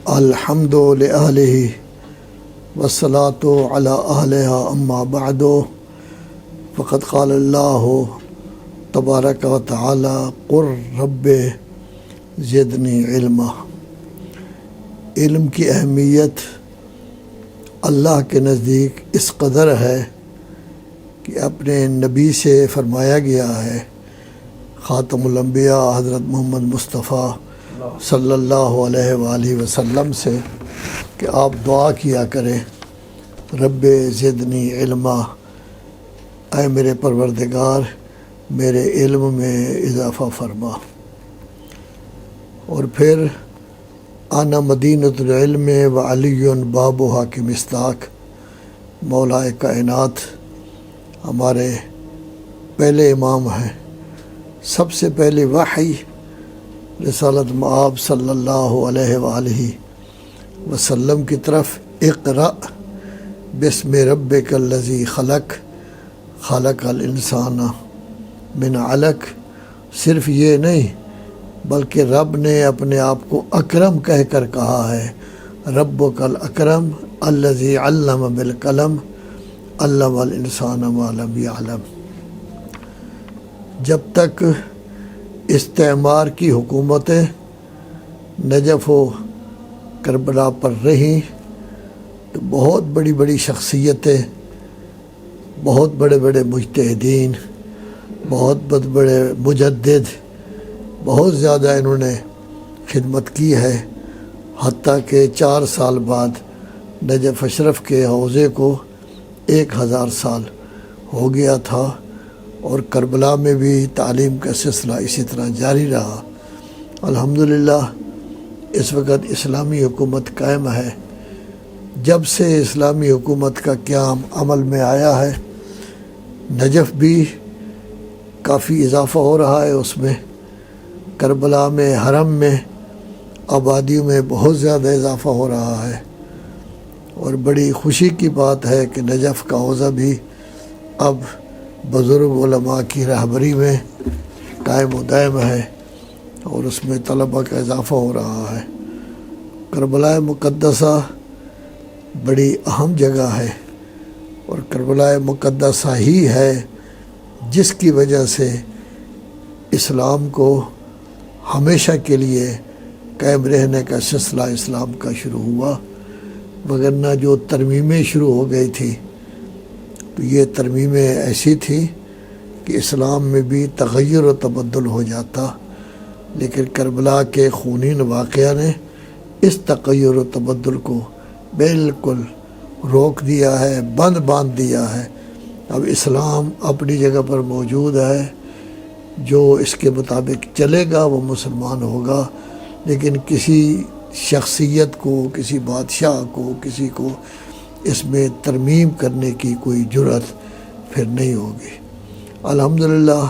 الحمد للہ والصلاۃ علی اہلہا اما بعد فقد قال اللہ تبارک و تعالی قل رب زدنی علما۔ علم کی اہمیت اللہ کے نزدیک اس قدر ہے کہ اپنے نبی سے فرمایا گیا ہے، خاتم الانبیاء حضرت محمد مصطفیٰ صلی اللہ علیہ وآلہ وسلم سے کہ آپ دعا کیا کریں، رب زدنی علما، اے میرے پروردگار میرے علم میں اضافہ فرما۔ اور پھر انا مدینۃ العلم وعلی بابھا کی مصداق، مولائے کائنات ہمارے پہلے امام ہیں۔ سب سے پہلی وحی رسالت مآب صلی اللہ علیہ وآلہ وسلم کی طرف اقرأ بسم ربک الذی خلق خلق الانسان من علق، صرف یہ نہیں بلکہ رب نے اپنے آپ کو اکرم کہہ کر کہا ہے، ربک الاکرم الذی علم بالقلم علم الانسان ما لم یعلم۔ جب تک استعمار کی حکومتیں نجف و کربلا پر رہیں تو بہت بڑی بڑی شخصیتیں، بہت بڑے بڑے مجتہدین، بہت بڑے مجدد، بہت زیادہ انہوں نے خدمت کی ہے، حتیٰ کہ 4 سال بعد نجف اشرف کے حوضے کو 1000 سال ہو گیا تھا، اور کربلا میں بھی تعلیم کا سلسلہ اسی طرح جاری رہا۔ الحمدللہ اس وقت اسلامی حکومت قائم ہے۔ جب سے اسلامی حکومت کا قیام عمل میں آیا ہے، نجف بھی کافی اضافہ ہو رہا ہے، اس میں کربلا میں، حرم میں، آبادیوں میں بہت زیادہ اضافہ ہو رہا ہے، اور بڑی خوشی کی بات ہے کہ نجف کا حوضہ بھی اب بزرگ علماء کی رہبری میں قائم و دائم ہے، اور اس میں طلباء کا اضافہ ہو رہا ہے۔ کربلا مقدسہ بڑی اہم جگہ ہے، اور کربلا مقدسہ ہی ہے جس کی وجہ سے اسلام کو ہمیشہ کے لیے قائم رہنے کا سلسلہ اسلام کا شروع ہوا، وگرنہ جو ترمیمیں شروع ہو گئی تھی تو یہ ترمیمیں ایسی تھی کہ اسلام میں بھی تغیر و تبدل ہو جاتا، لیکن کربلا کے خونین واقعہ نے اس تغیر و تبدل کو بالکل روک دیا ہے، باندھ دیا ہے۔ اب اسلام اپنی جگہ پر موجود ہے، جو اس کے مطابق چلے گا وہ مسلمان ہوگا، لیکن کسی شخصیت کو، کسی بادشاہ کو، کسی کو اس میں ترمیم کرنے کی کوئی جرأت پھر نہیں ہوگی۔ الحمدللہ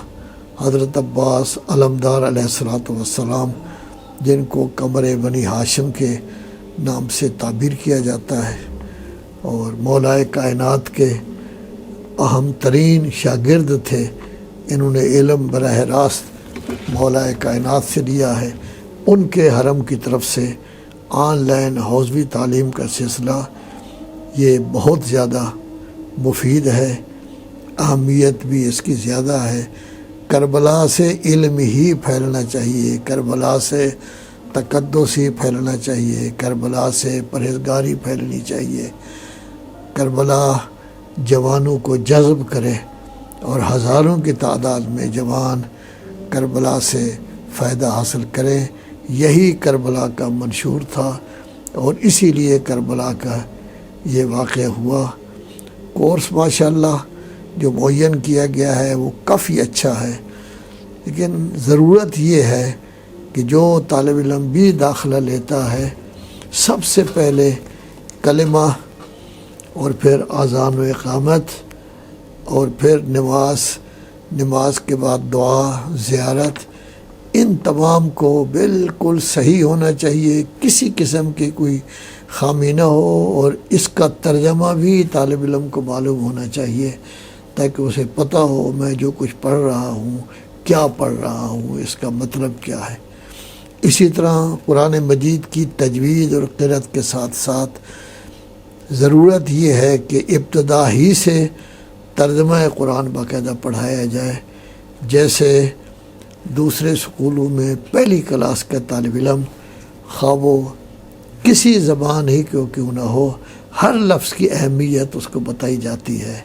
حضرت عباس علمدار علیہ السلام، جن کو قمر بنی ہاشم کے نام سے تعبیر کیا جاتا ہے، اور مولائے کائنات کے اہم ترین شاگرد تھے، انہوں نے علم براہ راست مولائے کائنات سے لیا ہے۔ ان کے حرم کی طرف سے آن لائن حوزوی تعلیم کا سلسلہ یہ بہت زیادہ مفید ہے، اہمیت بھی اس کی زیادہ ہے۔ کربلا سے علم ہی پھیلنا چاہیے، کربلا سے تقدس ہی پھیلنا چاہیے، کربلا سے پرہیزگاری پھیلنی چاہیے۔ کربلا جوانوں کو جذب کرے، اور ہزاروں کی تعداد میں جوان کربلا سے فائدہ حاصل کرے، یہی کربلا کا منشور تھا، اور اسی لیے کربلا کا یہ واقعہ ہوا۔ کورس ماشاءاللہ جو معین کیا گیا ہے وہ کافی اچھا ہے، لیکن ضرورت یہ ہے کہ جو طالب علم بھی داخلہ لیتا ہے، سب سے پہلے کلمہ، اور پھر اذان و اقامت، اور پھر نماز کے بعد دعا، زیارت، ان تمام کو بالکل صحیح ہونا چاہیے، کسی قسم کی کوئی خامی نہ ہو، اور اس کا ترجمہ بھی طالب علم کو معلوم ہونا چاہیے، تاکہ اسے پتہ ہو میں جو کچھ پڑھ رہا ہوں کیا پڑھ رہا ہوں، اس کا مطلب کیا ہے۔ اسی طرح قرآن مجید کی تجوید اور قرأت کے ساتھ ساتھ ضرورت یہ ہے کہ ابتدا ہی سے ترجمہ قرآن باقاعدہ پڑھایا جائے، جیسے دوسرے سکولوں میں پہلی کلاس کا طالب علم خواہ وہ کسی زبان ہی کیوں نہ ہو، ہر لفظ کی اہمیت اس کو بتائی جاتی ہے،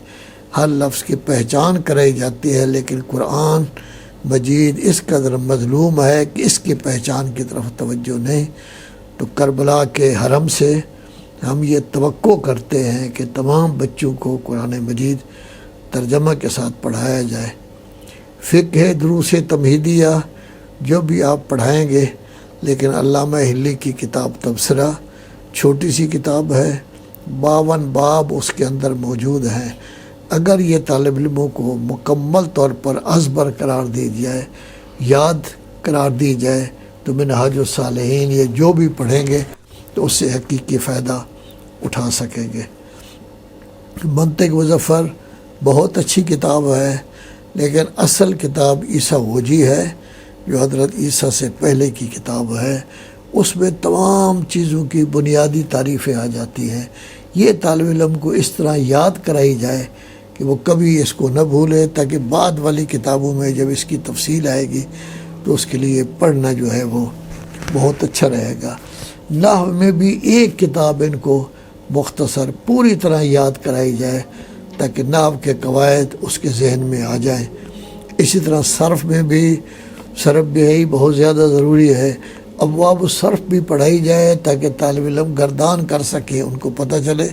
ہر لفظ کی پہچان کرائی جاتی ہے، لیکن قرآن مجید اس قدر مظلوم ہے کہ اس کی پہچان کی طرف توجہ نہیں۔ تو کربلا کے حرم سے ہم یہ توقع کرتے ہیں کہ تمام بچوں کو قرآن مجید ترجمہ کے ساتھ پڑھایا جائے۔ فقہ دروس تمہیدیہ جو بھی آپ پڑھائیں گے، لیکن علامہ حلی کی کتاب تبصرہ چھوٹی سی کتاب ہے، 52 باب اس کے اندر موجود ہیں۔ اگر یہ طالب علموں کو مکمل طور پر ازبر قرار دی جائے، یاد قرار دی جائے، تو منہاج الصالحین یہ جو بھی پڑھیں گے تو اس سے حقیقی فائدہ اٹھا سکیں گے۔ منطق مظفر بہت اچھی کتاب ہے، لیکن اصل کتاب عیسیٰ وجی ہے جو حضرت عیسیٰ سے پہلے کی کتاب ہے۔ اس میں تمام چیزوں کی بنیادی تعریفیں آ جاتی ہیں۔ یہ طالب علم کو اس طرح یاد کرائی جائے کہ وہ کبھی اس کو نہ بھولے، تاکہ بعد والی کتابوں میں جب اس کی تفصیل آئے گی تو اس کے لیے پڑھنا جو ہے وہ بہت اچھا رہے گا۔ نحو میں بھی ایک کتاب ان کو مختصر پوری طرح یاد کرائی جائے تاکہ نحو کے قواعد اس کے ذہن میں آ جائیں۔ اسی طرح صرف میں بھی، صرف بھی بہت زیادہ ضروری ہے، ابواب الصرف بھی پڑھائی جائے تاکہ طالب علم گردان کر سکیں، ان کو پتہ چلے۔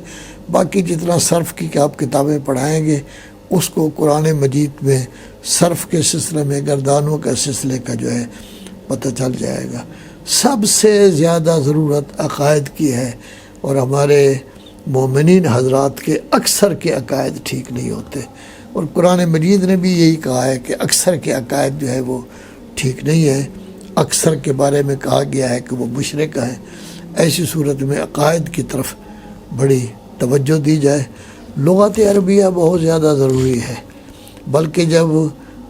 باقی جتنا صرف کی آپ کتابیں پڑھائیں گے اس کو قرآن مجید میں صرف کے سلسلے میں گردانوں کا سلسلے کا جو ہے پتہ چل جائے گا۔ سب سے زیادہ ضرورت عقائد کی ہے، اور ہمارے مومنین حضرات کے اکثر کے عقائد ٹھیک نہیں ہوتے، اور قرآن مجید نے بھی یہی کہا ہے کہ اکثر کے عقائد جو ہے وہ ٹھیک نہیں ہے۔ اکثر کے بارے میں کہا گیا ہے کہ وہ مشرک ہیں۔ ایسی صورت میں عقائد کی طرف بڑی توجہ دی جائے۔ لغت عربیہ بہت زیادہ ضروری ہے، بلکہ جب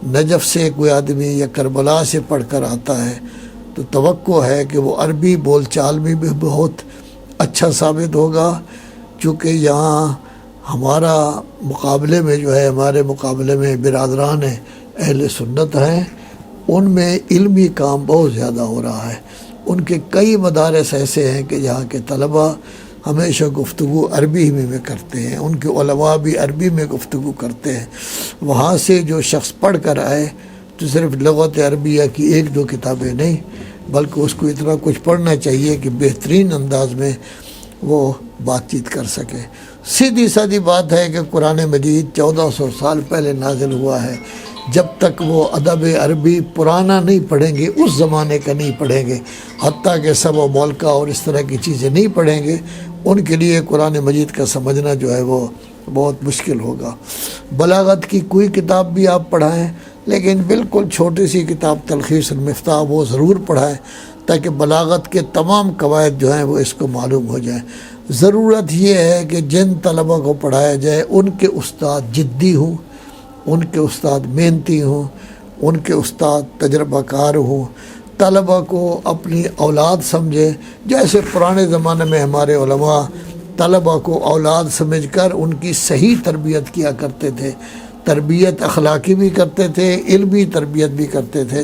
نجف سے کوئی آدمی یا کربلا سے پڑھ کر آتا ہے تو توقع ہے کہ وہ عربی بول چال میں بھی بہت اچھا ثابت ہوگا، چونکہ یہاں ہمارا مقابلے میں جو ہے، ہمارے مقابلے میں برادران اہل سنت ہیں، ان میں علمی کام بہت زیادہ ہو رہا ہے۔ ان کے کئی مدارس ایسے ہیں کہ جہاں کے طلباء ہمیشہ گفتگو عربی میں کرتے ہیں، ان کے علماء بھی عربی میں گفتگو کرتے ہیں۔ وہاں سے جو شخص پڑھ کر آئے تو صرف لغت عربیہ کی 1-2 کتابیں نہیں، بلکہ اس کو اتنا کچھ پڑھنا چاہیے کہ بہترین انداز میں وہ بات چیت کر سکے۔ سیدھی سادی بات ہے کہ قرآن مجید 1400 سال پہلے نازل ہوا ہے۔ جب تک وہ ادب عربی پرانا نہیں پڑھیں گے، اس زمانے کا نہیں پڑھیں گے، حتیٰ کہ سب و مولکہ اور اس طرح کی چیزیں نہیں پڑھیں گے، ان کے لیے قرآن مجید کا سمجھنا جو ہے وہ بہت مشکل ہوگا۔ بلاغت کی کوئی کتاب بھی آپ پڑھائیں، لیکن بالکل چھوٹی سی کتاب تلخیص المفتاح وہ ضرور پڑھائیں تاکہ بلاغت کے تمام قواعد جو ہیں وہ اس کو معلوم ہو جائیں۔ ضرورت یہ ہے کہ جن طلبہ کو پڑھایا جائے ان کے استاد جدی ہوں، ان کے استاد محنتی ہوں، ان کے استاد تجربہ کار ہوں، طلبہ کو اپنی اولاد سمجھیں، جیسے پرانے زمانے میں ہمارے علماء طلبہ کو اولاد سمجھ کر ان کی صحیح تربیت کیا کرتے تھے، تربیت اخلاقی بھی کرتے تھے، علمی تربیت بھی کرتے تھے۔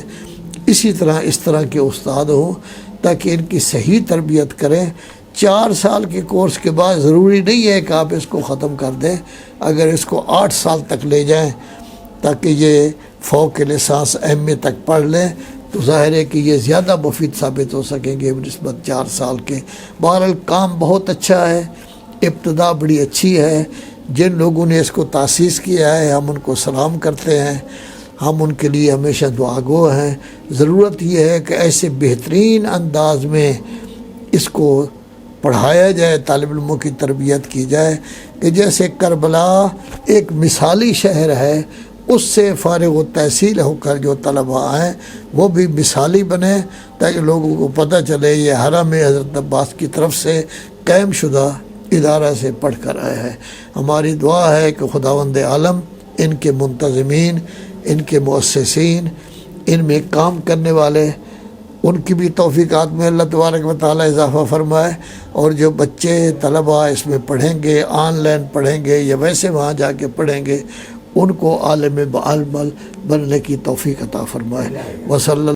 اسی طرح اس طرح کے استاد ہوں تاکہ ان کی صحیح تربیت کریں۔ 4 سال کے کورس کے بعد ضروری نہیں ہے کہ آپ اس کو ختم کر دیں، اگر اس کو 8 سال تک لے جائیں تاکہ یہ فوق لسانس ایم اے تک پڑھ لیں تو ظاہر ہے کہ یہ زیادہ مفید ثابت ہو سکیں گے بنسبت 4 سال کے۔ بہرحال کام بہت اچھا ہے، ابتدا بڑی اچھی ہے۔ جن لوگوں نے اس کو تاسیس کیا ہے ہم ان کو سلام کرتے ہیں، ہم ان کے لیے ہمیشہ دعاگو ہیں۔ ضرورت یہ ہے کہ ایسے بہترین انداز میں اس کو پڑھایا جائے، طالب علموں کی تربیت کی جائے کہ جیسے کربلا ایک مثالی شہر ہے، اس سے فارغ و تحصیل ہو کر جو طلباء آئیں وہ بھی مثالی بنے تاکہ لوگوں کو پتہ چلے یہ حرم حضرت عباس کی طرف سے قائم شدہ ادارہ سے پڑھ کر آیا ہے۔ ہماری دعا ہے کہ خداوند عالم ان کے منتظمین، ان کے مؤسسین، ان میں کام کرنے والے ان کی بھی توفیقات میں اللہ تبارک و تعالیٰ اضافہ فرمائے، اور جو بچے طلباء اس میں پڑھیں گے، آن لائن پڑھیں گے یا ویسے وہاں جا کے پڑھیں گے، ان کو عالم بعلم بننے کی توفیق عطا فرمائے۔ وصلی